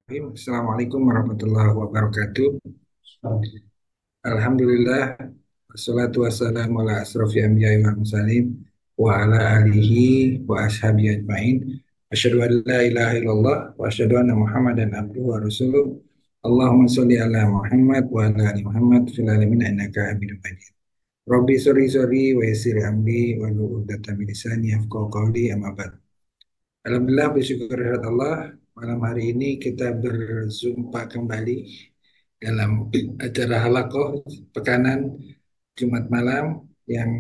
Assalamualaikum warahmatullahi wabarakatuh. Alhamdulillah, wassalatu wassalamu ala asrofi anbiya'i wal mursalin wa ala alihi wa ashabihi ajma'in. Asyhadu an la ilaha illallah wa asyhadu anna Muhammadan abduhu wa rasuluh. Allahumma sholli ala Muhammad wa ala ali Muhammad fil alamin innaka Hamidum Majid. Rabbi sori wa yassir amri wa hlul 'uqdatam min lisani yafqahu qawli amma ba'd. Alhamdulillah bersyukur kehadirat Allah, malam hari ini kita berjumpa kembali dalam acara halakoh pekanan Jumat malam yang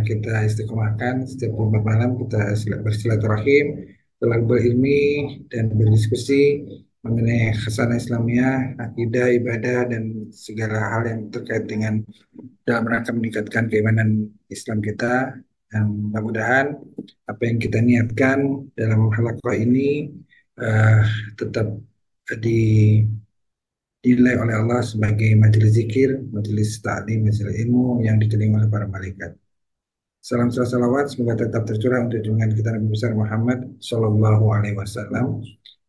kita istiqomahkan setiap Jumat malam kita bersilaturahim, telah berilmi dan berdiskusi mengenai khasanah Islamiyah, akidah, ibadah dan segala hal yang terkait dengan dalam rangka meningkatkan keimanan Islam kita, dan mudah-mudahan apa yang kita niatkan dalam halaqah ini eh, tetap dinilai oleh Allah sebagai majelis zikir, majelis ta'lim, majelis ilmu yang diterima oleh para malaikat. Salam salawat semoga tetap tercurah untuk junjungan kita Nabi besar Muhammad Shallallahu Alaihi Wasallam,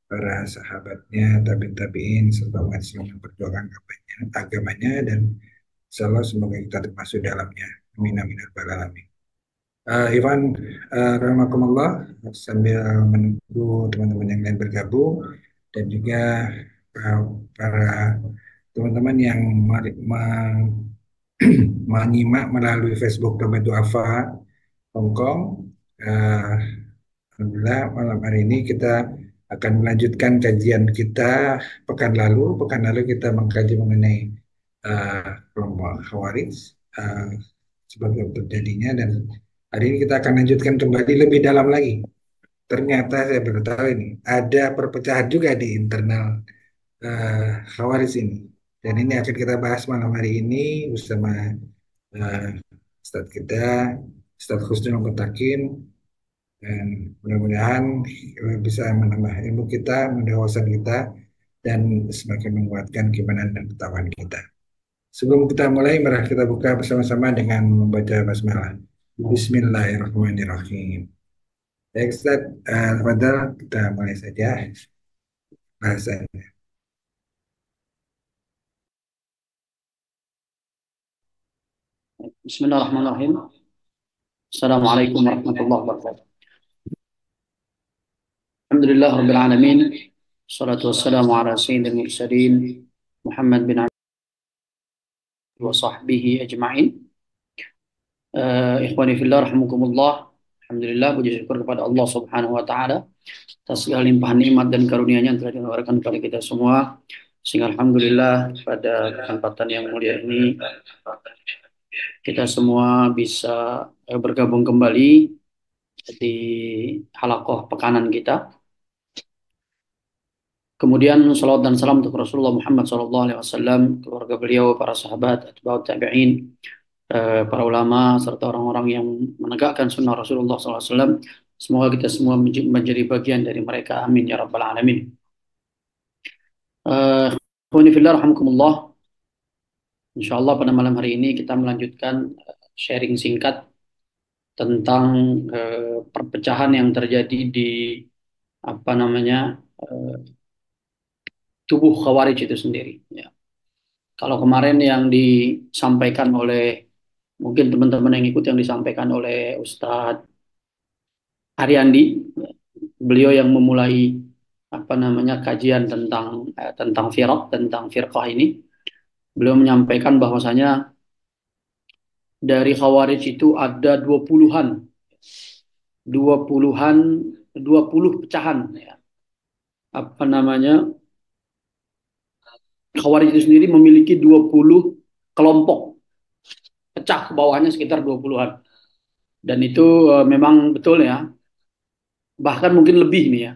para sahabatnya, tabi'in, serta umat Islam yang berjuang agamanya, dan insya Allah semoga kita termasuk dalamnya. Amin amin ya rabbal alamin. Ivan, rahmatullah, sambil menunggu teman-teman yang lain bergabung dan juga para teman-teman yang menyimak melalui Facebook Dompet Duafa Hongkong. eh, Alhamdulillah malam hari ini kita akan melanjutkan kajian kita pekan lalu. Pekan lalu kita mengkaji mengenai eh, kelompok Khawarij, eh, sebab terjadinya, dan hari ini kita akan lanjutkan kembali lebih dalam lagi. Ternyata saya baru tahu ini ada perpecahan juga di internal Khawarij ini. Dan ini akan kita bahas malam hari ini bersama eh, Ustadz kita, Ustadz Husnul Mutakin, dan mudah-mudahan bisa menambah ilmu kita, menambah wawasan kita, dan semakin menguatkan keimanan dan ketakwaan kita. Sebelum kita mulai, mari kita buka bersama-sama dengan membaca basmalah. Bismillahirrahmanirrahim. Baik, Ustaz, Fadal, kita mulai saja bahasanya. Bismillahirrahmanirrahim. Assalamualaikum warahmatullahi wabarakatuh. Alhamdulillah rabbil alamin. Wassalatu wassalamu ala sayyidil mursalin Muhammad bin Abdullah wa sahbihi ajma'in. Ikhwani fillah rahimakumullah. Alhamdulillah, puji syukur kepada Allah Subhanahu wa taala atas segala limpahan nikmat dan karunia-Nya yang telah diberikan kepada kita semua. Sehingga alhamdulillah pada kesempatan yang mulia ini kita semua bisa bergabung kembali di halaqah pekanan kita. Kemudian salawat dan salam untuk Rasulullah Muhammad SAW, keluarga beliau, para sahabat, atba'ut tabi'in, para ulama, serta orang-orang yang menegakkan sunnah Rasulullah SAW. Semoga kita semua menjadi bagian dari mereka. Amin ya rabbal alamin. Ikhwani fillah rahimakumullah. Insyaallah pada malam hari ini kita melanjutkan sharing singkat tentang perpecahan yang terjadi di tubuh Khawarij itu sendiri. Ya. Kalau kemarin yang disampaikan oleh mungkin teman-teman yang ikut yang disampaikan oleh Ustadz Ariandi, ya, beliau yang memulai kajian tentang tentang firqah ini, beliau menyampaikan bahwasanya dari Khawarij itu ada 20-an, 20-an, 20 pecahan, ya. Khawarij itu sendiri memiliki 20 kelompok, pecah ke bawahnya sekitar 20-an. Dan itu memang betul ya. Bahkan mungkin lebih nih ya.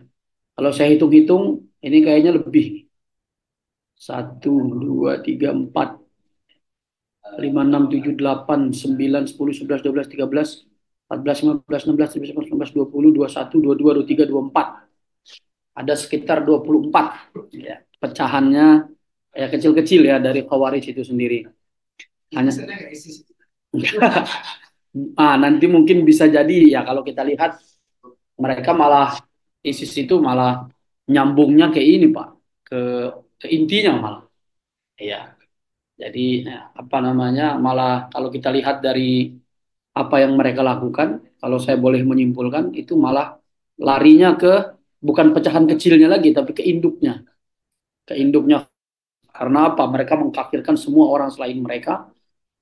Kalau saya hitung-hitung, ini kayaknya lebih. 1, 2, 3, 4, 5, 6, 7, 8, 9, 10, 11, 12, 13, 14, 15, 16, 17, 18, 19, 20, 21, 22, 23, 24. Ada sekitar 24 ya, pecahannya ya, kecil-kecil ya dari Khawarij itu sendiri. Hanya nanti mungkin bisa jadi ya, kalau kita lihat mereka malah ISIS itu malah nyambungnya ke ini Pak, ke ke intinya malah. Ya, jadi apa namanya, malah kalau kita lihat dari apa yang mereka lakukan, kalau saya boleh menyimpulkan itu malah larinya ke bukan pecahan kecilnya lagi, tapi ke induknya. Karena apa? Mereka mengkafirkan semua orang selain mereka.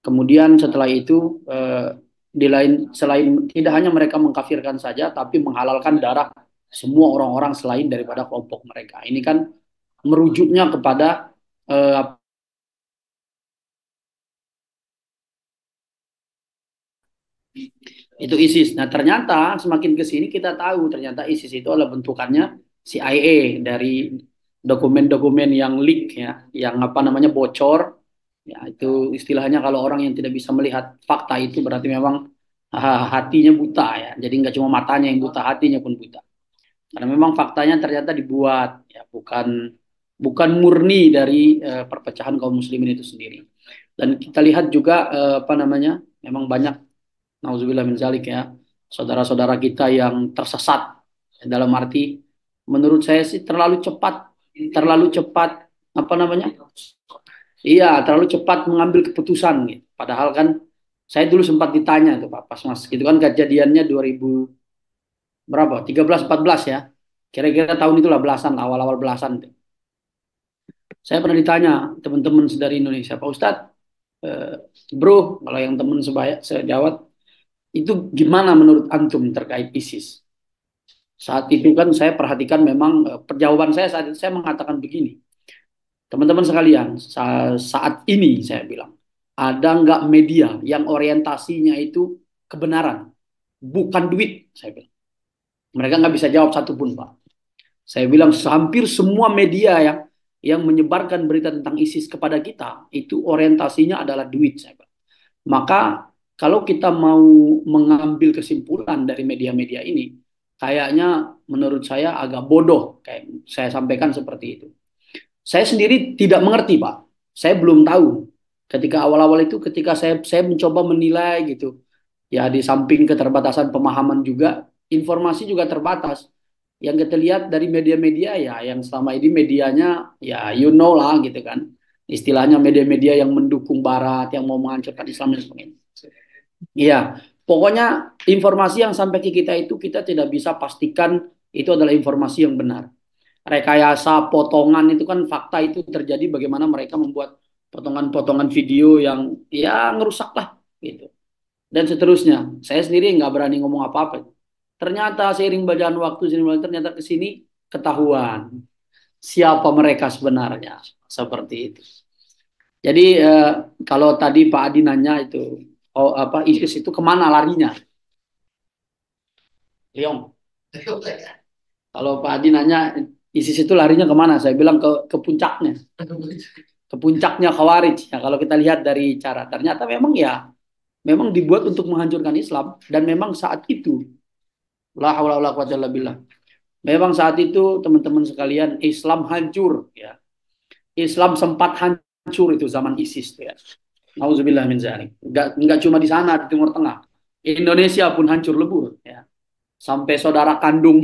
Kemudian setelah itu di lain selain tidak hanya mereka mengkafirkan saja, tapi menghalalkan darah semua orang-orang selain daripada kelompok mereka. Ini kan merujuknya kepada eh, itu ISIS. Nah, ternyata semakin ke sini kita tahu ternyata ISIS itu adalah bentukannya CIA dari dokumen-dokumen yang leak ya, yang apa namanya bocor. Ya, itu istilahnya kalau orang yang tidak bisa melihat fakta itu berarti memang hatinya buta ya. Jadi nggak cuma matanya yang buta, hatinya pun buta. Karena memang faktanya ternyata dibuat ya, bukan bukan murni dari perpecahan kaum muslimin itu sendiri. Dan kita lihat juga apa namanya, memang banyak nauzubillah min zalik ya, saudara-saudara kita yang tersesat dalam arti menurut saya sih terlalu cepat apa namanya? Iya, terlalu cepat mengambil keputusan gitu. Padahal kan saya dulu sempat ditanya tuh Pak, pas Mas gitu kan kejadiannya 2000 berapa? 13 14 ya. Kira-kira tahun itulah belasan, awal-awal belasan tuh. Saya pernah ditanya teman-teman dari Indonesia, Pak Ustadz, eh, bro, kalau yang teman sebaya, sejawat, itu gimana menurut antum terkait ISIS? Saat itu kan saya perhatikan memang jawaban saya saat itu saya mengatakan begini, teman-teman sekalian, saat ini saya bilang, ada nggak media yang orientasinya itu kebenaran, bukan duit, saya bilang. Mereka nggak bisa jawab satupun, Pak. Saya bilang hampir semua media yang menyebarkan berita tentang ISIS kepada kita itu orientasinya adalah duit, saya bilang. Maka kalau kita mau mengambil kesimpulan dari media-media ini, kayaknya menurut saya agak bodoh, kayak saya sampaikan seperti itu. Saya sendiri tidak mengerti, Pak. Saya belum tahu. Ketika awal-awal itu, ketika saya mencoba menilai gitu, ya di samping keterbatasan pemahaman juga, informasi juga terbatas. Yang kita lihat dari media-media ya, yang selama ini medianya ya you know lah gitu kan. Istilahnya media-media yang mendukung Barat, yang mau menghancurkan Islam dan sebagainya. Iya, pokoknya informasi yang sampai ke kita itu kita tidak bisa pastikan itu adalah informasi yang benar. Rekayasa potongan itu kan fakta itu terjadi bagaimana mereka membuat potongan-potongan video yang ya ngerusak lah gitu. Dan seterusnya. Saya sendiri nggak berani ngomong apa-apa. Ternyata seiring berjalan waktu, ternyata ke sini ketahuan siapa mereka sebenarnya. Seperti itu. Jadi kalau tadi Pak Adi nanya itu, oh apa ISIS itu kemana larinya? Leong. Kalau Pak Adi nanya ISIS itu larinya kemana? Saya bilang ke puncaknya, ke puncaknya Khawarij. Ya, kalau kita lihat dari cara, ternyata memang ya, memang dibuat untuk menghancurkan Islam dan memang saat itu, la haula wala quwwata illa billah. Memang saat itu teman-teman sekalian Islam hancur ya. Islam sempat hancur itu zaman ISIS ya. Nauzubillah min dzalik. Enggak cuma di sana di Timur Tengah. Indonesia pun hancur lebur ya. Sampai saudara kandung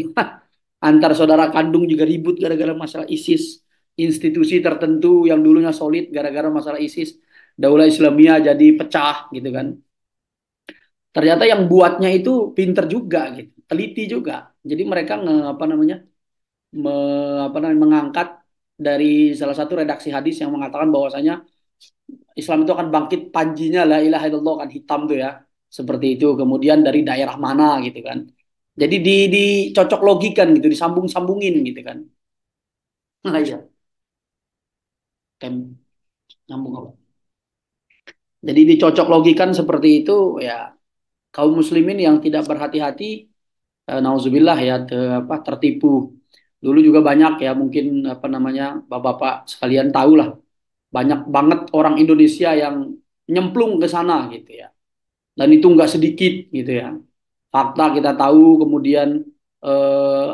antar saudara kandung juga ribut gara-gara masalah ISIS. Institusi tertentu yang dulunya solid gara-gara masalah ISIS, Daulah Islamiyah jadi pecah gitu kan. Ternyata yang buatnya itu pinter juga gitu, teliti juga. Jadi mereka apa namanya, apa namanya mengangkat dari salah satu redaksi hadis yang mengatakan bahwasanya Islam itu akan bangkit panjinya la ilaha illallah kan hitam tuh ya. Seperti itu. Kemudian dari daerah mana gitu kan. Jadi dicocok logikan gitu, disambung-sambungin gitu kan. Nah, iya. Tem nyambung apa? Jadi dicocok logikan seperti itu ya, kaum muslimin yang tidak berhati-hati nauzubillah ya apa tertipu. Dulu juga banyak ya mungkin apa namanya bapak-bapak sekalian tahu lah, banyak banget orang Indonesia yang nyemplung ke sana gitu ya. Dan itu nggak sedikit gitu ya. Fakta kita tahu kemudian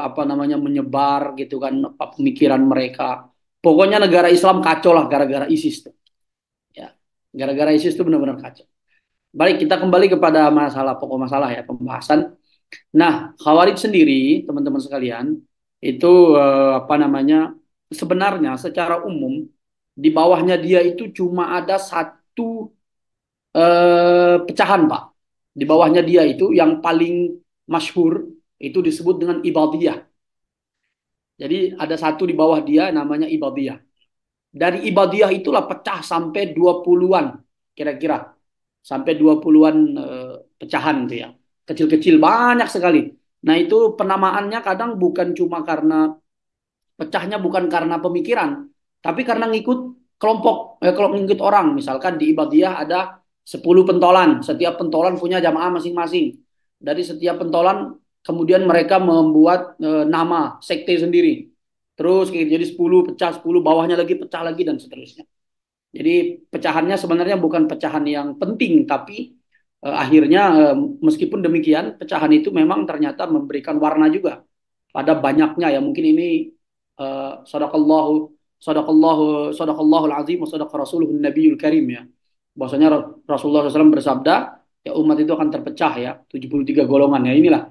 apa namanya menyebar gitu kan apa pemikiran mereka. Pokoknya negara Islam kacau lah gara-gara ISIS tuh. Ya. Gara-gara ISIS itu benar-benar kacau. Baik, kita kembali kepada masalah pokok masalah ya pembahasan. Nah, Khawarij sendiri, teman-teman sekalian, itu apa namanya? sebenarnya secara umum di bawahnya dia itu cuma ada satu pecahan, Pak. Di bawahnya dia itu yang paling masyhur itu disebut dengan Ibadiyah. Jadi ada satu di bawah dia namanya Ibadiyah. Dari Ibadiyah itulah pecah sampai 20-an kira-kira. Sampai 20-an pecahan itu ya. Kecil-kecil banyak sekali. Nah, itu penamaannya kadang bukan cuma karena pecahnya bukan karena pemikiran, tapi karena ngikut kelompok, kalau ngikut orang. Misalkan di Ibadiyah ada 10 pentolan, setiap pentolan punya jamaah masing-masing. Dari setiap pentolan kemudian mereka membuat nama sekte sendiri. Terus jadi 10 pecah, 10 bawahnya lagi pecah lagi dan seterusnya. Jadi pecahannya sebenarnya bukan pecahan yang penting, tapi akhirnya meskipun demikian pecahan itu memang ternyata memberikan warna juga pada banyaknya ya. Mungkin ini sadaqallahu sadaqallahul azim wa sadaqa rasuluhun nabiyul karim ya. Bahwasanya Rasulullah SAW bersabda, ya umat itu akan terpecah ya, 73 golongan ya. Inilah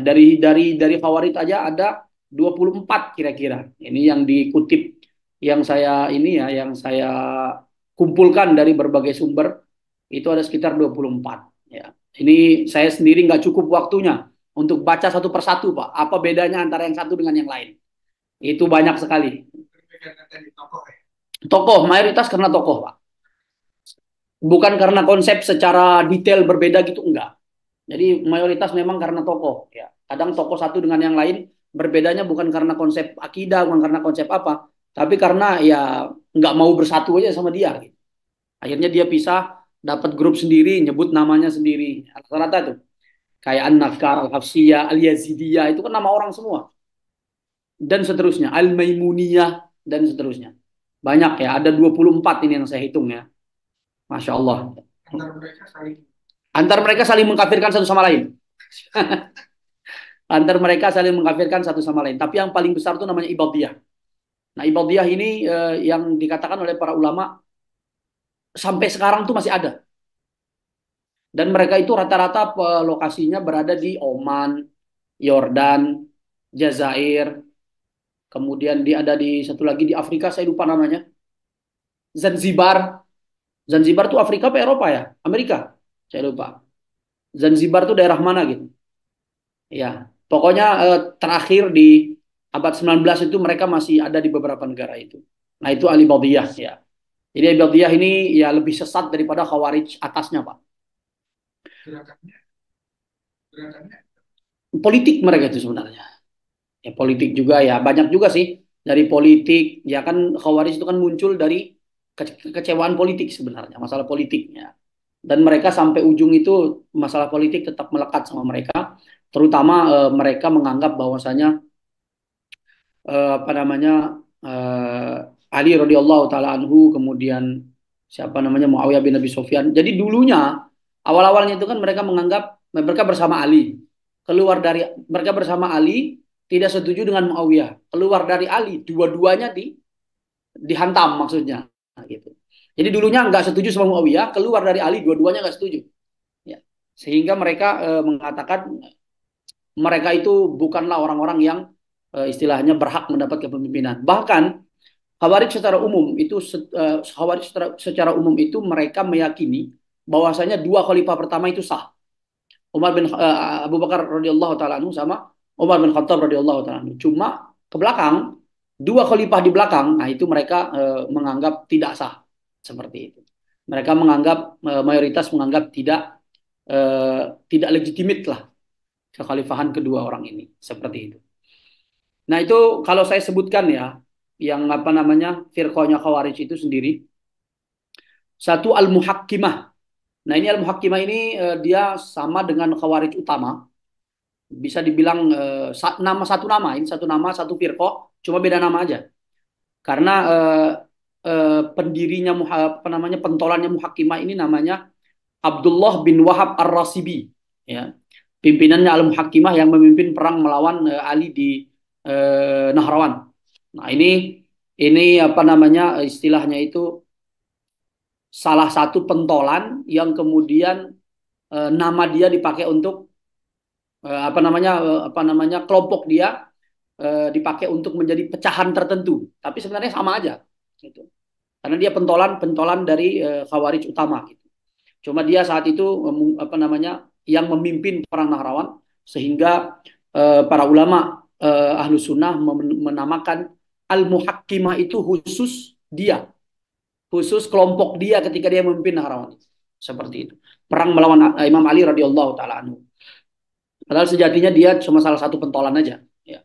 dari Khawarij aja ada 24 kira-kira. Ini yang dikutip, yang saya ini ya, yang saya kumpulkan dari berbagai sumber, itu ada sekitar 24 ya. Ini saya sendiri nggak cukup waktunya untuk baca satu persatu, Pak. Apa bedanya antara yang satu dengan yang lain? Itu banyak sekali. Tokoh, mayoritas karena tokoh, Pak. Bukan karena konsep secara detail berbeda gitu, enggak. Jadi mayoritas memang karena tokoh. Ya. Kadang tokoh satu dengan yang lain berbedanya bukan karena konsep akidah, bukan karena konsep apa, tapi karena ya nggak mau bersatu aja sama dia. Gitu. Akhirnya dia pisah, dapat grup sendiri, nyebut namanya sendiri. Rata-rata tuh. Kayak An-Nakar, Al-Hafsiyah, Al-Yazidiyah, itu kan nama orang semua. Dan seterusnya. Al-Maimuniyah, dan seterusnya. Banyak ya, ada 24 ini yang saya hitung ya. Masya Allah. Antar mereka saling mengkafirkan satu sama lain. Antar mereka saling mengkafirkan satu sama lain. Tapi yang paling besar itu namanya Ibadiyah. Nah, Ibadiyah ini yang dikatakan oleh para ulama sampai sekarang tuh masih ada. Dan mereka itu rata-rata lokasinya berada di Oman, Yordan, Jazair, kemudian ada di satu lagi di Afrika, saya lupa namanya, Zanzibar. Zanzibar tuh Afrika apa Eropa ya? Amerika, saya lupa. Zanzibar tuh daerah mana gitu? Ya, pokoknya terakhir di abad 19 itu mereka masih ada di beberapa negara itu. Nah, itu Alibadiyah ya. Jadi Alibadiyah ini ya lebih sesat daripada Khawarij atasnya, Pak. Politik mereka itu sebenarnya. Ya politik juga ya, banyak juga sih dari politik. Ya kan Khawarij itu kan muncul dari kekecewaan politik sebenarnya, masalah politiknya. Dan mereka sampai ujung itu masalah politik tetap melekat sama mereka. Terutama mereka menganggap bahwasanya apa namanya Ali radhiyallahu taala anhu, kemudian siapa namanya Muawiyah bin Abi Sufyan. Jadi dulunya awal-awalnya itu kan mereka menganggap mereka bersama Ali. Keluar dari mereka bersama Ali tidak setuju dengan Muawiyah. Keluar dari Ali dua-duanya dihantam maksudnya. Nah, gitu. Jadi dulunya nggak setuju sama Muawiyah, keluar dari Ali dua-duanya nggak setuju. Ya. Sehingga mereka mengatakan mereka itu bukanlah orang-orang yang istilahnya berhak mendapat kepemimpinan. Bahkan Khawarij secara umum itu Khawarij secara umum itu mereka meyakini bahwasanya dua khalifah pertama itu sah. Umar bin Abu Bakar radhiyallahu taala anhu sama Umar bin Khattab radhiyallahu taala anhu. Cuma ke belakang dua khalifah di belakang, nah itu mereka menganggap tidak sah seperti itu. Mereka menganggap mayoritas menganggap tidak legitimit lah kekhalifahan kedua orang ini seperti itu. Nah itu kalau saya sebutkan ya, yang apa namanya firqahnya Khawarij itu sendiri, satu Al-Muhakkimah. Nah ini Al-Muhakkimah ini dia sama dengan Khawarij utama, bisa dibilang nama satu nama, ini satu nama satu firqah, cuma beda nama aja. Karena pendirinya apa namanya pentolannya Muhakkimah ini namanya Abdullah bin Wahab Ar-Rasibi, ya. Pimpinannya Al-Muhakkimah yang memimpin perang melawan Ali di Nahrawan. Nah, ini apa namanya istilahnya itu salah satu pentolan yang kemudian nama dia dipakai untuk apa namanya kelompok dia dipakai untuk menjadi pecahan tertentu, tapi sebenarnya sama aja gitu. Karena dia pentolan-pentolan dari Khawarij utama gitu. Cuma dia saat itu apa namanya yang memimpin perang Nahrawan, sehingga para ulama ahlu sunnah menamakan al-muhakkimah itu khusus dia, khusus kelompok dia ketika dia memimpin Nahrawan. Seperti itu. Perang melawan Imam Ali radhiyallahu taala anhu. Padahal sejatinya dia cuma salah satu pentolan aja. Ya.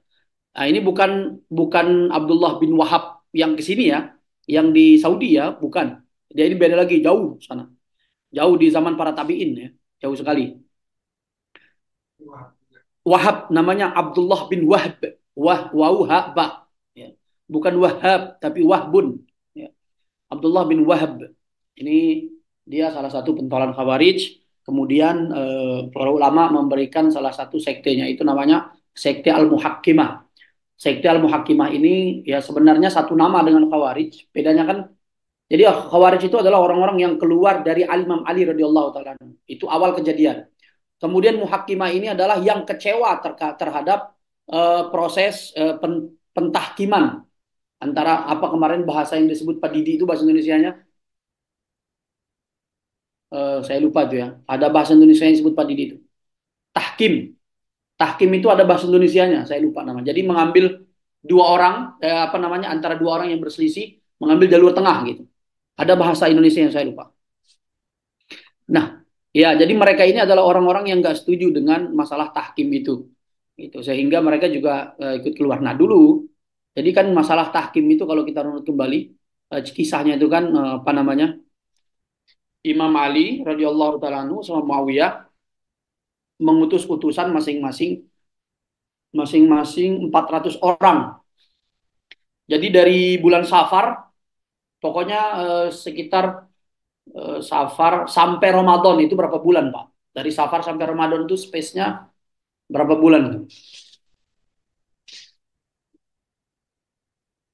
Nah, ini bukan bukan Abdullah bin Wahab yang ke sini ya, yang di Saudi ya, bukan. Dia ini beda lagi, jauh sana. Jauh di zaman para tabi'in ya, jauh sekali. Wahab namanya Abdullah bin Wahab, Wahab, ya. Bukan Wahab tapi Wahbun. Ya. Abdullah bin Wahab. Ini dia salah satu pentolan Khawarij. Kemudian para ulama memberikan salah satu sektenya itu namanya Sekte Al-Muhakkimah. Sekte Al-Muhakkimah ini ya sebenarnya satu nama dengan Khawarij. Bedanya kan, jadi Khawarij itu adalah orang-orang yang keluar dari Imam Ali radhiyallahu taala. Itu awal kejadian. Kemudian Muhakkimah ini adalah yang kecewa terhadap proses pentahkiman antara apa kemarin bahasa yang disebut Pak Didi itu bahasa Indonesianya. Saya lupa tuh ya. Ada bahasa Indonesia yang disebut Pak Didi itu. Tahkim. Tahkim itu ada bahasa Indonesianya, saya lupa nama. Jadi mengambil dua orang, apa namanya, antara dua orang yang berselisih, mengambil jalur tengah gitu. Ada bahasa Indonesia yang saya lupa. Nah, ya jadi mereka ini adalah orang-orang yang nggak setuju dengan masalah tahkim itu. Gitu. Sehingga mereka juga ikut keluar. Nah dulu, jadi kan masalah tahkim itu kalau kita runut kembali, kisahnya itu kan apa namanya, Imam Ali radhiyallahu taala anhu sama Muawiyah mengutus utusan masing-masing 400 orang. Jadi dari bulan Safar, pokoknya sekitar Safar sampai Ramadan itu berapa bulan, Pak? Dari Safar sampai Ramadan itu space-nya berapa bulan?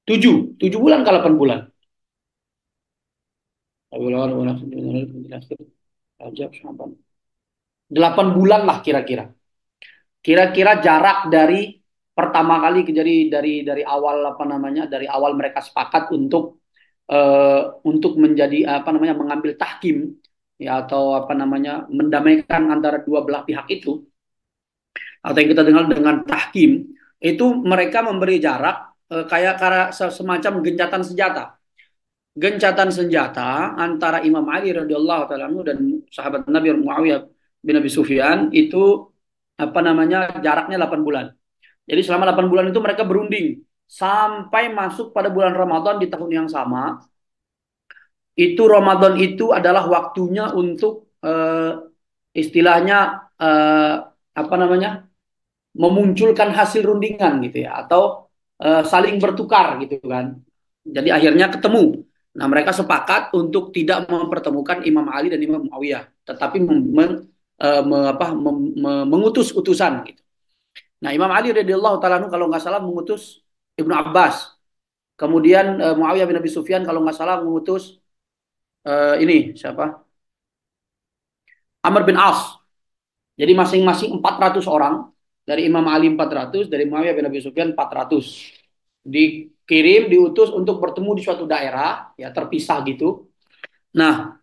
7 bulan ke 8 bulan. 8 bulan lah kira-kira. Kira-kira jarak dari pertama kali dari awal apa namanya, dari awal mereka sepakat untuk menjadi apa namanya, mengambil tahkim ya, atau apa namanya, mendamaikan antara dua belah pihak itu, atau yang kita dengar dengan tahkim itu, mereka memberi jarak kayak semacam gencatan senjata antara Imam Ali radhiyallahu taala anhu dan sahabat Nabi Muawiyah bin Abi Sufyan itu, apa namanya, jaraknya 8 bulan. Jadi selama 8 bulan itu mereka berunding sampai masuk pada bulan Ramadan di tahun yang sama. Itu Ramadan itu adalah waktunya untuk istilahnya apa namanya, memunculkan hasil rundingan gitu ya, atau saling bertukar gitu kan. Jadi akhirnya ketemu. Nah, mereka sepakat untuk tidak mempertemukan Imam Ali dan Imam Muawiyah, tetapi mengutus utusan gitu. Nah, Imam Ali radhiyallahu taala kalau nggak salah mengutus Ibnu Abbas. Kemudian Muawiyah bin Abi Sufyan kalau nggak salah mengutus ini siapa? Amr bin As. Jadi masing-masing 400 orang. Dari Imam Ali 400, dari Muawiyah bin Abi Sufyan 400. Dikirim, diutus untuk bertemu di suatu daerah, ya terpisah gitu. Nah,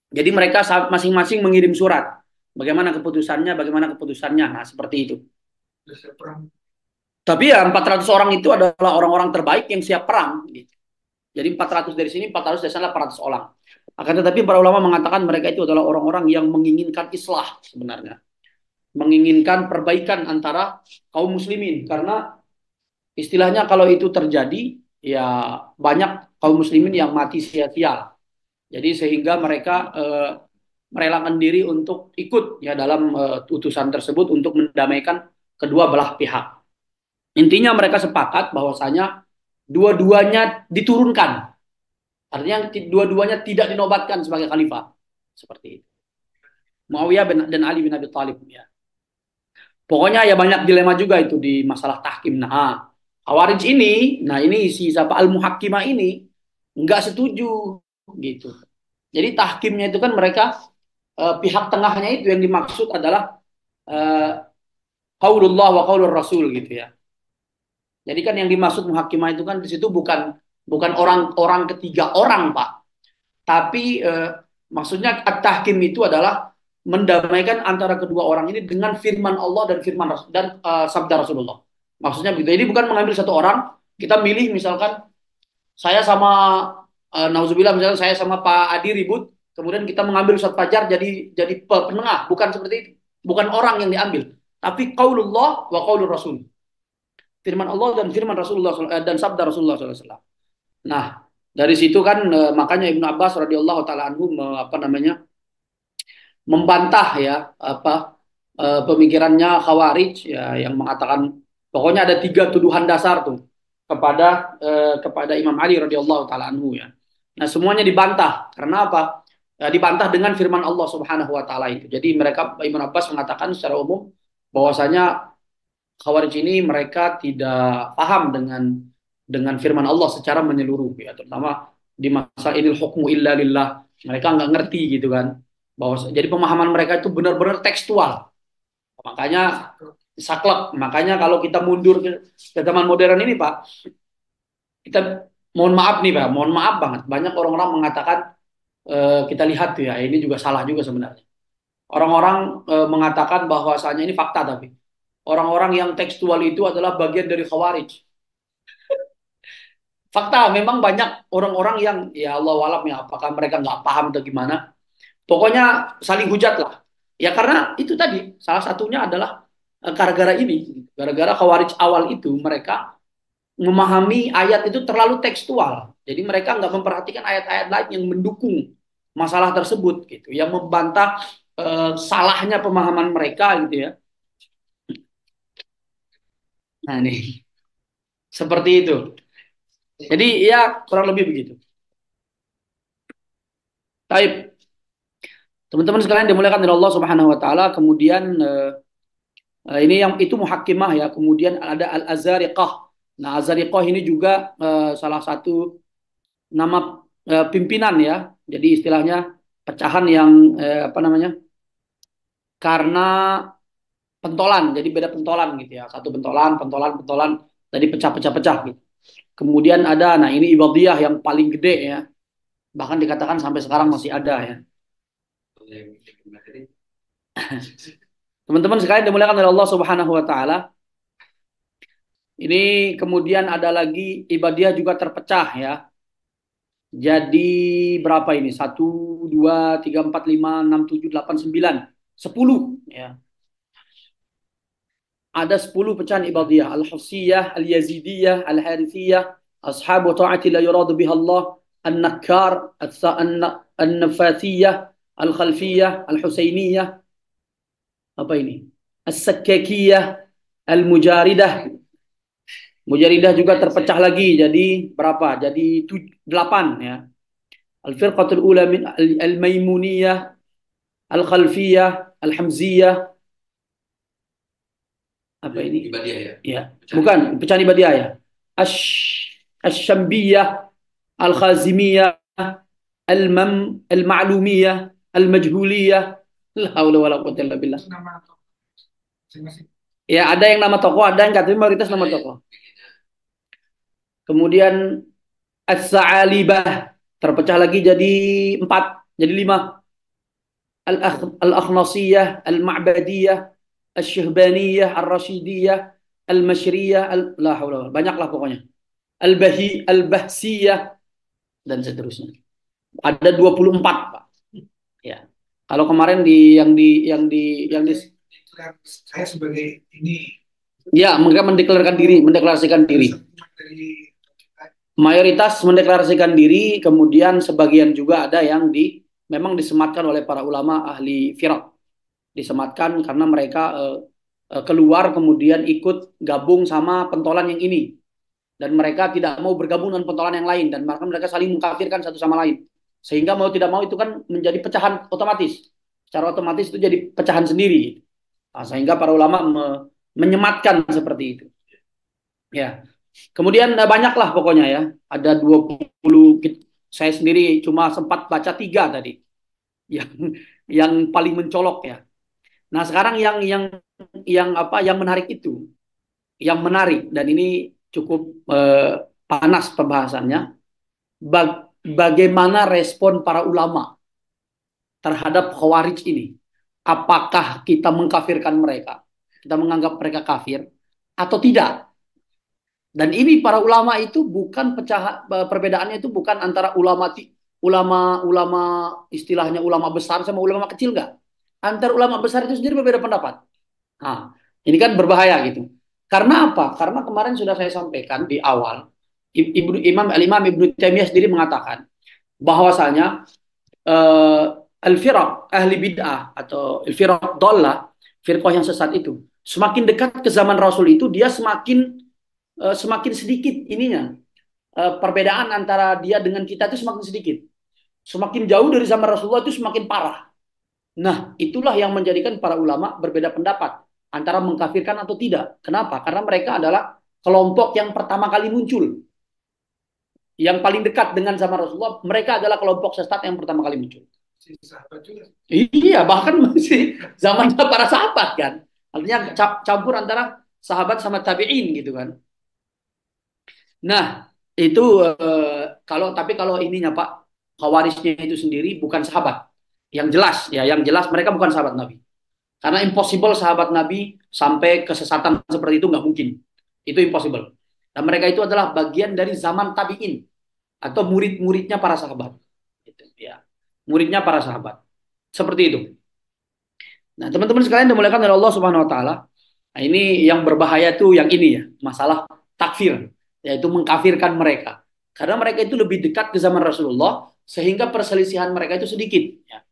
jadi mereka masing-masing mengirim surat. Bagaimana keputusannya. Nah, seperti itu. Tapi ya 400 orang itu adalah orang-orang terbaik yang siap perang. Gitu. Jadi 400 dari sini, 400 dari sana, 400 orang. Akan tetapi para ulama mengatakan mereka itu adalah orang-orang yang menginginkan islah sebenarnya. Menginginkan perbaikan antara kaum muslimin. Karena istilahnya kalau itu terjadi, ya banyak kaum muslimin yang mati sia-sia. Jadi sehingga mereka merelakan diri untuk ikut ya dalam utusan tersebut untuk mendamaikan kedua belah pihak. Intinya mereka sepakat bahwasanya dua-duanya diturunkan. Artinya dua-duanya tidak dinobatkan sebagai khalifah. Seperti itu. Muawiyah dan Ali bin Abi Thalib ya. Pokoknya ya banyak dilema juga itu di masalah tahkim. Nah, Khawarij ini, nah ini si siapa Al-Muhakkimah ini nggak setuju gitu. Jadi tahkimnya itu kan mereka pihak tengahnya itu yang dimaksud adalah qaulullah wa qaulur rasul gitu ya. Jadi kan yang dimaksud muhakimah itu kan di situ bukan bukan orang-orang ketiga orang, Pak. Tapi maksudnya at-tahkim itu adalah mendamaikan antara kedua orang ini dengan firman Allah dan sabda Rasulullah. Maksudnya begitu. Ini bukan mengambil satu orang, kita milih misalkan saya sama nauzubillah misalnya saya sama Pak Adi ribut, kemudian kita mengambil Ustaz Fajar jadi penengah, bukan seperti itu. Bukan orang yang diambil, tapi qaulullah wa qaulur Rasul. Firman Allah dan firman Rasulullah dan sabda Rasulullah SAW. Nah, dari situ kan makanya Ibnu Abbas radhiyallahu taala anhu apa namanya membantah ya apa pemikirannya Khawarij ya yang mengatakan pokoknya ada tiga tuduhan dasar tuh kepada Imam Ali radhiyallahu taala anhu ya. Nah, semuanya dibantah karena apa? Ya, dibantah dengan firman Allah Subhanahu wa taala itu. Jadi mereka Ibnu Abbas mengatakan secara umum bahwasanya Khawarij ini mereka tidak paham dengan firman Allah secara menyeluruh ya, terutama di masa inil hukmu illa lillah. Mereka nggak ngerti gitu kan. Bahwa jadi pemahaman mereka itu benar-benar tekstual. Makanya saklek. Makanya kalau kita mundur ke zaman modern ini, Pak, kita mohon maaf nih, Pak, mohon maaf banget. Banyak orang-orang mengatakan kita lihat tuh ya, ini juga salah juga sebenarnya. Orang-orang mengatakan bahwasanya ini fakta tapi orang-orang yang tekstual itu adalah bagian dari Khawarij. Fakta memang banyak orang-orang yang ya Allah alam ya apakah mereka nggak paham atau gimana. Pokoknya saling hujat lah. Ya karena itu tadi salah satunya adalah gara-gara ini, gara-gara Khawarij awal itu mereka memahami ayat itu terlalu tekstual. Jadi mereka nggak memperhatikan ayat-ayat lain yang mendukung masalah tersebut gitu, yang membantah salahnya pemahaman mereka gitu ya. Nah nih seperti itu. Jadi ya kurang lebih begitu. Taib. Teman-teman sekalian dimuliakan oleh Allah Subhanahu wa taala, kemudian ini yang itu muhakkimah ya, kemudian ada al-azariqah. Nah, azariqah ini juga salah satu nama pimpinan ya. Jadi istilahnya pecahan yang apa namanya? Karena pentolan, jadi beda pentolan gitu ya. Satu pentolan, pentolan, pentolan, tadi pecah-pecah-pecah gitu. Kemudian ada, nah ini Ibadiyah yang paling gede ya. Bahkan dikatakan sampai sekarang masih ada ya. Teman-teman sekalian dimuliakan oleh Allah Subhanahu wa taala. Ini kemudian ada lagi Ibadiyah juga terpecah ya. Jadi berapa ini? 1, 2, 3, 4, 5, 6, 7, 8, 9, 10 ya. Ada 10 pecahan Ibadiyah. Al-Hussiyah, Al-Yazidiyah, Al-Harithiyah, Ashabu ta'ati la yuradu biha Allah, An-Nakkar, An-Nafathiyah, Al-Khalfiyah, Al-Husainiyah, apa ini? As-Sakkakiyah, Al-Mujaridah. Mujaridah juga terpecah lagi jadi berapa? Jadi 8 ya. Al-Firqatul Ula min Al-Maimuniyah, Al-Khalfiyah, Al-Hamziyah. Apa ini? Ibadiyah ya. Ya. Bukan, pecahan Ibadiyah ya. Asy-Syambiyah, Al-Khazimiyah, Al-Ma'lumiyah, Al-Majhuliyah. La haula wala quwwata illa billah. Ya, ada yang nama tokoh, ada yang katanya mayoritas nama tokoh. Kemudian As-Sa'alibah terpecah lagi jadi 4, jadi 5. Al-Akhnasiyah, Al-Ma'badiyah, Al-Syihbaniyah, Al-Rashidiyah, Al-Mashriyah, la haula, banyaklah pokoknya. Al-Bahsiyah dan seterusnya. Ada 24, Pak. Ya. Kalau kemarin yang di saya sebagai ini ya mereka mendeklarasikan diri. Mayoritas mendeklarasikan diri, kemudian sebagian juga ada yang memang disematkan oleh para ulama ahli firaq. Disematkan karena mereka keluar kemudian ikut gabung sama pentolan yang ini. Dan mereka tidak mau bergabung dengan pentolan yang lain. Dan mereka saling mengkafirkan satu sama lain. Sehingga mau tidak mau itu kan menjadi pecahan otomatis. Secara otomatis itu jadi pecahan sendiri. Nah, sehingga para ulama menyematkan seperti itu. Ya. Kemudian banyaklah pokoknya ya. Ada 20, saya sendiri cuma sempat baca 3 tadi. Yang paling mencolok ya. Nah, sekarang yang menarik itu. Yang menarik dan ini cukup panas pembahasannya. Bagaimana respon para ulama terhadap Khawarij ini? Apakah kita mengkafirkan mereka? Kita menganggap mereka kafir atau tidak? Dan ini para ulama itu bukan perbedaannya itu bukan antara ulama istilahnya ulama besar sama ulama kecil, enggak. Antar ulama besar itu sendiri berbeda pendapat. Nah, ini kan berbahaya gitu. Karena apa? Karena kemarin sudah saya sampaikan di awal, Imam Ibnu Taimiyah sendiri mengatakan bahwasanya eh, al-firaq ahli bid'ah atau al-firaq dhallah, firqah yang sesat itu, semakin dekat ke zaman Rasul itu dia semakin sedikit ininya. Perbedaan antara dia dengan kita itu semakin sedikit. Semakin jauh dari zaman Rasulullah itu semakin parah. Nah, itulah yang menjadikan para ulama berbeda pendapat antara mengkafirkan atau tidak. Kenapa? Karena mereka adalah kelompok yang pertama kali muncul. Yang paling dekat dengan zaman Rasulullah, mereka adalah kelompok sesat yang pertama kali muncul. Iya, bahkan masih zaman para sahabat kan. Artinya campur antara sahabat sama tabi'in gitu kan. Nah, itu kalau ininya Pak, Khawarijnya itu sendiri bukan sahabat. Yang jelas ya, yang jelas mereka bukan sahabat Nabi. Karena impossible sahabat Nabi sampai kesesatan seperti itu nggak mungkin. Itu impossible. Dan mereka itu adalah bagian dari zaman tabi'in atau murid-muridnya para sahabat. Gitu, ya. Muridnya para sahabat. Seperti itu. Nah, teman-teman sekalian dimuliakan oleh Allah Subhanahu wa taala. Nah, ini yang berbahaya tuh yang ini ya, masalah takfir, yaitu mengkafirkan mereka. Karena mereka itu lebih dekat ke zaman Rasulullah sehingga perselisihan mereka itu sedikit ya.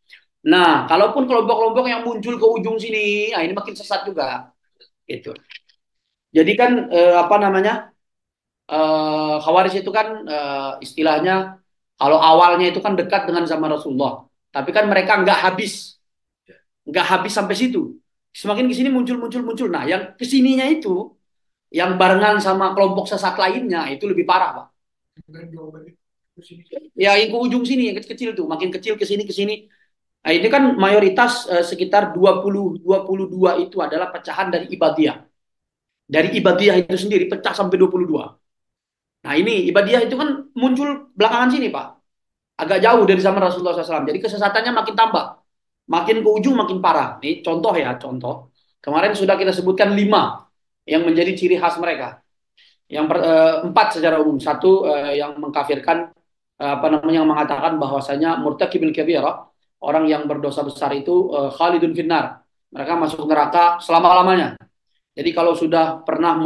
Nah, kalaupun kelompok-kelompok yang muncul ke ujung sini, nah ini makin sesat juga gitu. Jadi kan apa namanya? Khawarij itu kan istilahnya kalau awalnya itu kan dekat dengan zaman Rasulullah, tapi kan mereka nggak habis sampai situ. Semakin ke sini muncul. Nah, yang kesininya itu yang barengan sama kelompok sesat lainnya itu lebih parah, Pak. Ya, yang ke ujung sini yang kecil-kecil tuh, makin kecil ke sini. Nah, ini kan mayoritas sekitar 22 itu adalah pecahan dari Ibadiyah. Dari Ibadiyah itu sendiri pecah sampai 22. Nah, ini Ibadiyah itu kan muncul belakangan sini, Pak. Agak jauh dari zaman Rasulullah SAW. Jadi kesesatannya makin tambah. Makin ke ujung makin parah. Ini contoh ya, contoh. Kemarin sudah kita sebutkan 5 yang menjadi ciri khas mereka. Empat secara umum. Satu yang mengkafirkan apa namanya yang mengatakan bahwasanya murtakibil kabirah, orang yang berdosa besar itu khalidun finnar. Mereka masuk neraka selama-lamanya. Jadi kalau sudah pernah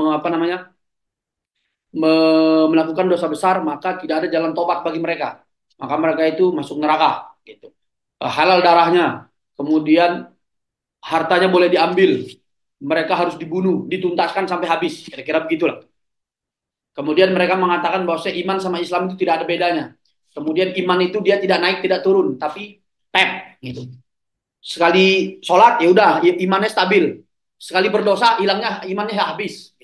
melakukan dosa besar maka tidak ada jalan tobat bagi mereka. Maka mereka itu masuk neraka gitu. Halal darahnya, kemudian hartanya boleh diambil. Mereka harus dibunuh, dituntaskan sampai habis. Kira-kira begitulah. Kemudian mereka mengatakan bahwa iman sama Islam itu tidak ada bedanya. Kemudian iman itu dia tidak naik, tidak turun, tapi tap gitu. Sekali sholat ya udah imannya stabil. Sekali berdosa hilangnya imannya habis.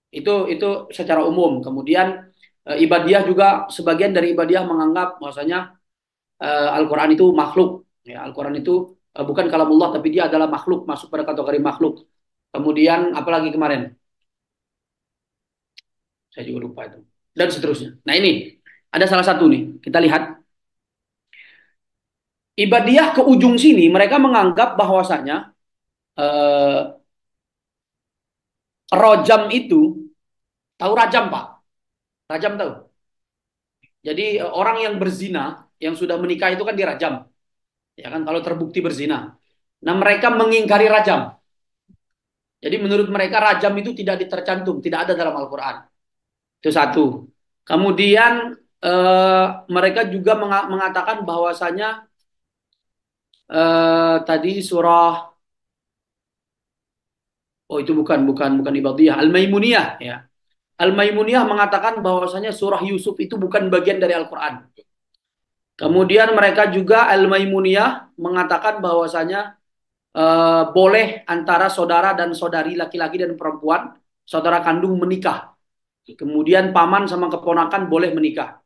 Itu secara umum. Kemudian Ibadiyah juga sebagian dari Ibadiyah menganggap bahwasanya Al-Quran itu makhluk. Ya, Al-Quran itu bukan kalamullah tapi dia adalah makhluk, masuk pada kategori makhluk. Kemudian apalagi kemarin? Saya juga lupa itu. Dan seterusnya. Nah ini ada salah satu nih. Kita lihat. Ibadiyah ke ujung sini mereka menganggap bahwasanya rojam itu, tahu rajam Pak? Rajam tahu? Jadi orang yang berzina, yang sudah menikah itu kan dirajam. Ya kan kalau terbukti berzina. Nah mereka mengingkari rajam. Jadi menurut mereka rajam itu tidak tercantum, tidak ada dalam Al-Quran. Itu satu. Kemudian mereka juga mengatakan bahwasanya tadi surah, oh itu bukan Ibadiyah, Al-Maimuniyah ya. Al-Maimuniyah mengatakan bahwasanya surah Yusuf itu bukan bagian dari Al-Quran. Kemudian mereka juga Al-Maimuniyah mengatakan bahwasanya boleh antara saudara dan saudari, laki-laki dan perempuan, saudara kandung menikah. Kemudian paman sama keponakan boleh menikah.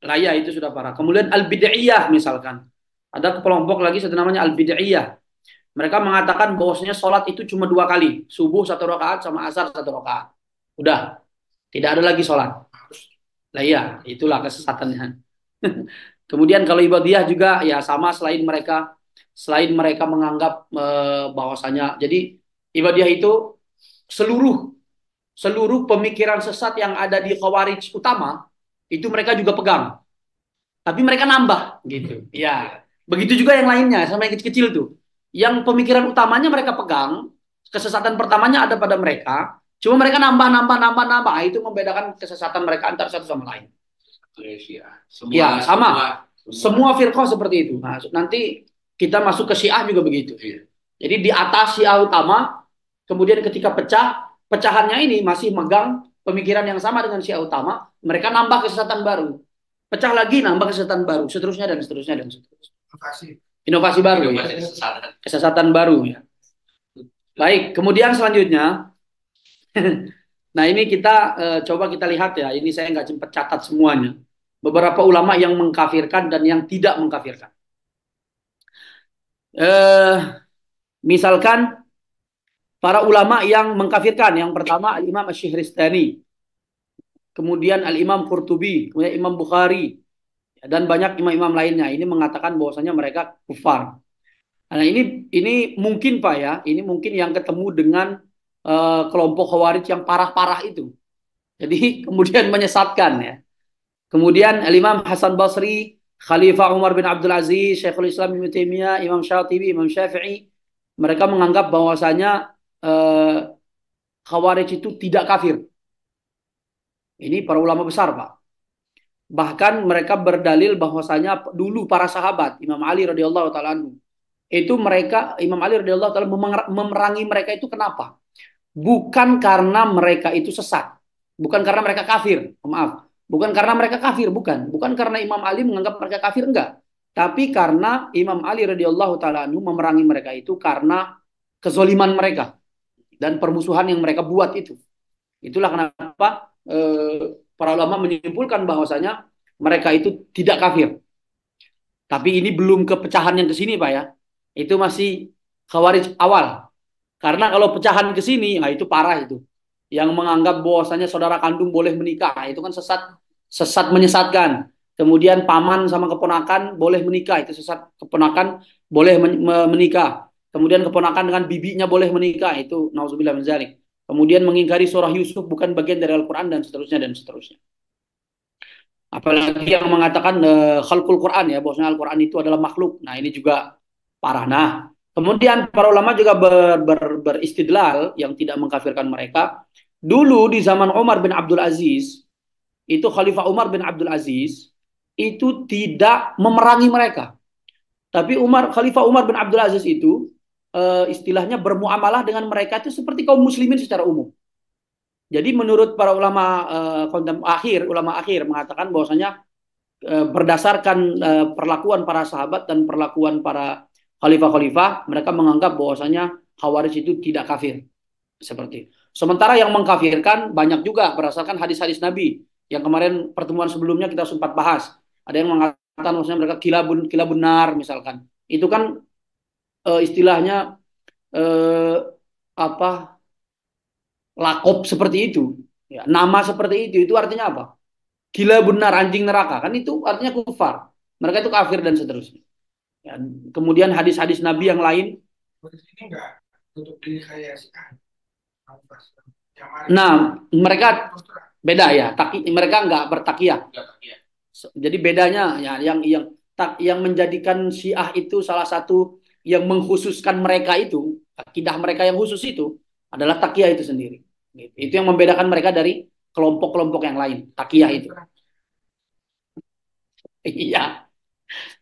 Lah ya itu sudah parah. Kemudian Al-Bid'iyah misalkan. Ada kelompok lagi satu namanya Al-Bid'iyah. Mereka mengatakan bahwasanya sholat itu cuma 2 kali. Subuh 1 rakaat sama asar 1 rakaat. Udah, tidak ada lagi sholat. Lah iya, itulah kesesatannya. Kemudian kalau ibadiyah juga ya sama, selain mereka menganggap bahwasanya, jadi ibadiyah itu seluruh seluruh pemikiran sesat yang ada di Khawarij utama itu mereka juga pegang, tapi mereka nambah gitu. Ya, begitu juga yang lainnya sama yang kecil-kecil tuh. Yang pemikiran utamanya mereka pegang, kesesatan pertamanya ada pada mereka, cuma mereka nambah nambah nambah nambah. Itu membedakan kesesatan mereka antar satu sama lain. Malaysia. Ya, sama. Semua Semua. firqah seperti itu. Nah, nanti kita masuk ke Syiah juga begitu. Iya. Jadi di atas Syiah utama, kemudian ketika pecahannya ini masih megang pemikiran yang sama dengan Syiah utama, mereka nambah kesesatan baru. Pecah lagi nambah kesesatan baru, seterusnya dan seterusnya dan seterusnya. Inovasi baru ya. Kesesatan baru ya. Baik, kemudian selanjutnya nah ini kita coba kita lihat ya, ini saya nggak sempat catat semuanya. Beberapa ulama yang mengkafirkan dan yang tidak mengkafirkan. Eh, Misalkan para ulama yang mengkafirkan, yang pertama Al-Imam Asy-Syihristani, kemudian Al-Imam Qurtubi, kemudian Imam Bukhari, dan banyak imam-imam lainnya. Ini mengatakan bahwasanya mereka kufar. Nah ini mungkin Pak ya, ini mungkin yang ketemu dengan kelompok Khawarij yang parah-parah itu. Jadi kemudian menyesatkan ya. Kemudian Imam Hasan Basri, Khalifah Umar bin Abdul Aziz, Syekhul Islam Ibnu Taimiyah, Imam Syatibi, Imam Syafi'i, mereka menganggap bahwasanya Khawarij itu tidak kafir. Ini para ulama besar, Pak. Bahkan mereka berdalil bahwasanya dulu para sahabat, Imam Ali radhiyallahu taala anhu, itu mereka, Imam Ali radhiyallahu taala memerangi mereka itu kenapa? Bukan karena mereka itu sesat, bukan karena mereka kafir, maaf, bukan karena mereka kafir, bukan karena Imam Ali menganggap mereka kafir, enggak, tapi karena Imam Ali radhiyallahu taala anhu memerangi mereka itu karena kezoliman mereka dan permusuhan yang mereka buat itu. Itulah kenapa para ulama menyimpulkan bahwasanya mereka itu tidak kafir. Tapi ini belum ke pecahan yang ke sini, Pak ya. Itu masih Khawarij awal. Karena kalau pecahan ke sini, nah itu parah itu. Yang menganggap bahwasanya saudara kandung boleh menikah, nah, itu kan sesat, sesat menyesatkan. Kemudian paman sama keponakan boleh menikah, itu sesat. Keponakan boleh menikah. Kemudian keponakan dengan bibinya boleh menikah, itu nauzubillah min dzalik. Kemudian mengingkari surah Yusuf bukan bagian dari Al-Quran dan seterusnya dan seterusnya. Apalagi yang mengatakan khalqul Quran ya, bahwasanya Al-Quran itu adalah makhluk. Nah, ini juga parah. Nah, kemudian para ulama juga beristidlal yang tidak mengkafirkan mereka. Dulu di zaman Umar bin Abdul Aziz, itu Khalifah Umar bin Abdul Aziz itu tidak memerangi mereka. Tapi Khalifah Umar bin Abdul Aziz itu istilahnya bermuamalah dengan mereka itu seperti kaum muslimin secara umum. Jadi menurut para ulama akhir mengatakan bahwasanya berdasarkan perlakuan para sahabat dan perlakuan para khalifah-khalifah, mereka menganggap bahwasanya Khawarij itu tidak kafir. Seperti itu. Sementara yang mengkafirkan banyak juga berdasarkan hadis-hadis Nabi yang kemarin pertemuan sebelumnya kita sempat bahas. Ada yang mengatakan bahwasanya mereka kilabun nar misalkan. Itu kan istilahnya apa, lakop seperti itu. Ya, nama seperti itu artinya apa? Gila benar, anjing neraka, kan itu artinya kufar. Mereka itu kafir dan seterusnya. Ya, kemudian hadis-hadis Nabi yang lain. Nah, mereka beda ya. Mereka nggak bertakiyah. Jadi bedanya ya yang menjadikan Syiah itu salah satu yang mengkhususkan mereka itu, akidah mereka yang khusus itu adalah takiyah itu sendiri. Itu yang membedakan mereka dari kelompok-kelompok yang lain, takiyah itu. Iya.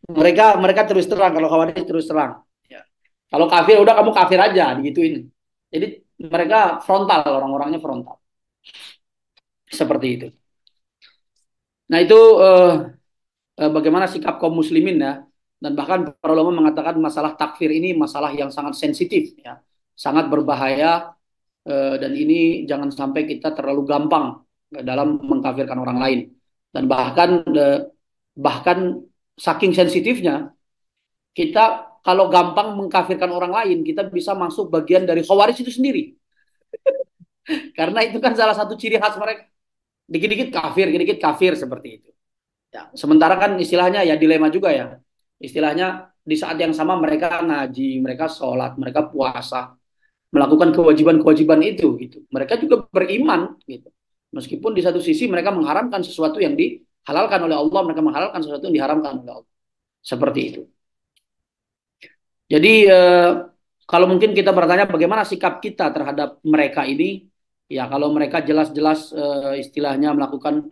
Mereka terus terang, kalau Khawarij terus terang. Ya. Kalau kafir udah kamu kafir aja digituin. Jadi mereka frontal, orang-orangnya frontal. Seperti itu. Nah, itu bagaimana sikap kaum muslimin ya. Dan bahkan para ulama mengatakan masalah takfir ini masalah yang sangat sensitif ya. Sangat berbahaya dan ini jangan sampai kita terlalu gampang dalam mengkafirkan orang lain. Dan bahkan saking sensitifnya, kita kalau gampang mengkafirkan orang lain, kita bisa masuk bagian dari Khawarij itu sendiri. Karena itu kan salah satu ciri khas mereka. Dikit-dikit kafir seperti itu. Ya, sementara kan istilahnya ya dilema juga ya. Istilahnya di saat yang sama mereka ngaji, mereka sholat, mereka puasa, melakukan kewajiban-kewajiban itu gitu. Mereka juga beriman gitu. Meskipun di satu sisi mereka mengharamkan sesuatu yang dihalalkan oleh Allah, mereka menghalalkan sesuatu yang diharamkan oleh Allah. Seperti itu. Jadi kalau mungkin kita bertanya bagaimana sikap kita terhadap mereka ini, ya kalau mereka jelas-jelas istilahnya melakukan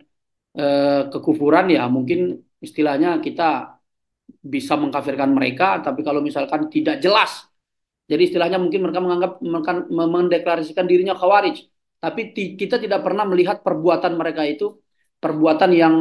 kekufuran, ya mungkin istilahnya kita bisa mengkafirkan mereka, tapi kalau misalkan tidak jelas, jadi istilahnya mungkin mereka menganggap mendeklarasikan dirinya khawarij, tapi kita tidak pernah melihat perbuatan mereka itu perbuatan yang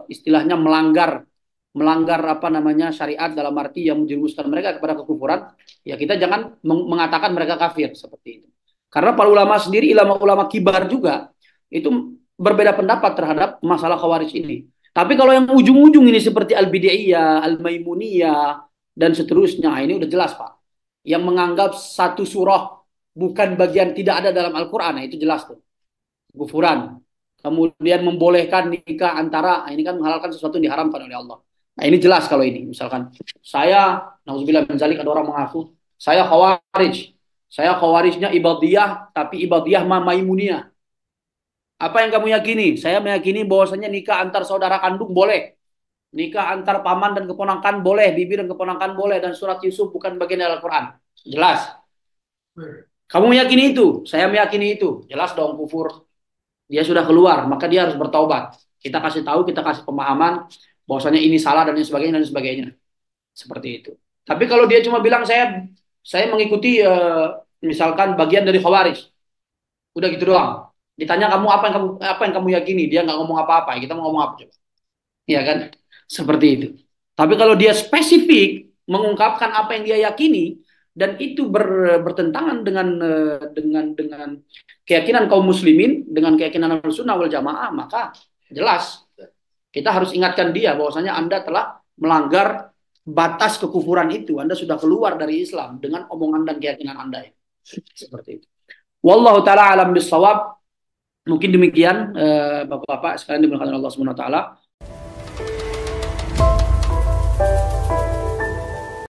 istilahnya melanggar melanggar apa namanya syariat dalam arti yang menjerumuskan mereka kepada kekufuran, ya kita jangan mengatakan mereka kafir seperti itu. Karena para ulama sendiri, ulama-ulama kibar juga itu berbeda pendapat terhadap masalah khawarij ini. Tapi kalau yang ujung-ujung ini seperti al-bid'iyah, al-maimuniyah dan seterusnya, ini udah jelas Pak. Yang menganggap satu surah bukan bagian tidak ada dalam Al-Qur'an, nah, itu jelas tuh. Kufuran. Kemudian membolehkan nikah antara, ini kan menghalalkan sesuatu yang diharamkan oleh Allah. Nah ini jelas kalau ini, misalkan saya, nauzubillah min dzalik, ada orang mengaku, saya khawarij. Saya khawarijnya ibadiyah, tapi ibadiyah maimuniyah. Apa yang kamu yakini? Saya meyakini bahwasanya nikah antar saudara kandung boleh. Nikah antar paman dan keponakan boleh, bibi dan keponakan boleh, dan surat Yusuf bukan bagian dari Al-Quran. Jelas. Kamu meyakini itu, saya meyakini itu. Jelas dong kufur. Dia sudah keluar, maka dia harus bertaubat. Kita kasih tahu, kita kasih pemahaman bahwasanya ini salah dan sebagainya dan sebagainya. Seperti itu. Tapi kalau dia cuma bilang saya mengikuti misalkan bagian dari Khawarij. Udah gitu doang. Ditanya apa yang kamu yakini, dia nggak ngomong apa-apa. Kita mau ngomong apa coba? Iya kan? Seperti itu. Tapi kalau dia spesifik mengungkapkan apa yang dia yakini dan itu bertentangan dengan keyakinan kaum muslimin, dengan keyakinan Ahlussunnah wal Jamaah, maka jelas kita harus ingatkan dia bahwasanya Anda telah melanggar batas kekufuran itu. Anda sudah keluar dari Islam dengan omongan dan keyakinan Anda. Seperti itu. Wallahu taala alam bisawab. Mungkin demikian Bapak-bapak sekalian dimuliakan Allah Subhanahu wa taala.